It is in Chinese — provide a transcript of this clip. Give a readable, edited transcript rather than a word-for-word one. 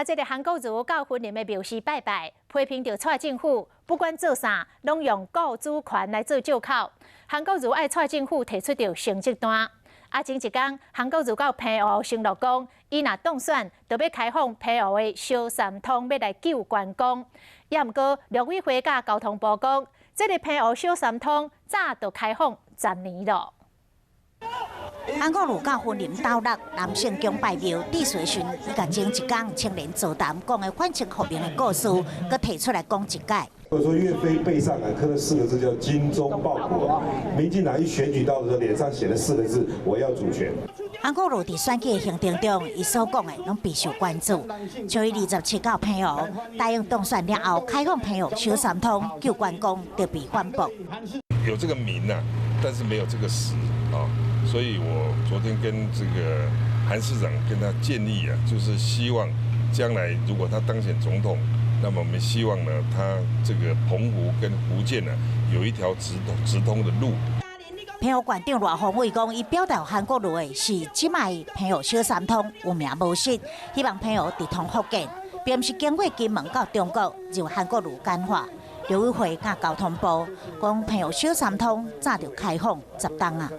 这个韩国瑜到婚礼的庙寺拜拜，批评着蔡政府不管做啥，拢用雇主权来做借口。韩国瑜爱蔡政府提出着成绩单。前一天，韩国瑜到澎湖承诺讲，伊若当选，就要开放澎湖的小三通，要来救观光。也毋过，陆委会甲交通部讲，这个澎湖小三通早就开放10年了。 韩国瑜到婚礼斗六南圣宫拜庙，李水顺伊甲前一天青年座谈讲的反清复明的故事，佮提出来讲一解。或者说岳飞背上刻了4个字叫精忠报国，民进党一选举到的时候，脸上写了4个字：我要主权。韩国瑜伫选举的行程中，伊所讲的拢备受关注。就伊27到澎湖，答应当选了后开放澎湖小三通救观光，就被反驳。有这个名啊，但是没有这个实啊。 所以我昨天跟这个韩市长跟他建议啊，就是希望将来如果他当选总统，那么我们希望呢，他这个澎湖跟福建呢有一条直通的路。澎湖县长罗宏伟讲，伊表达韩国瑜的是即卖澎湖小三通有名无实，希望澎湖直通福建，并是经过金门到中国，由韩国瑜简化。陆委会甲交通部讲，澎湖小三通早就开放10档啊。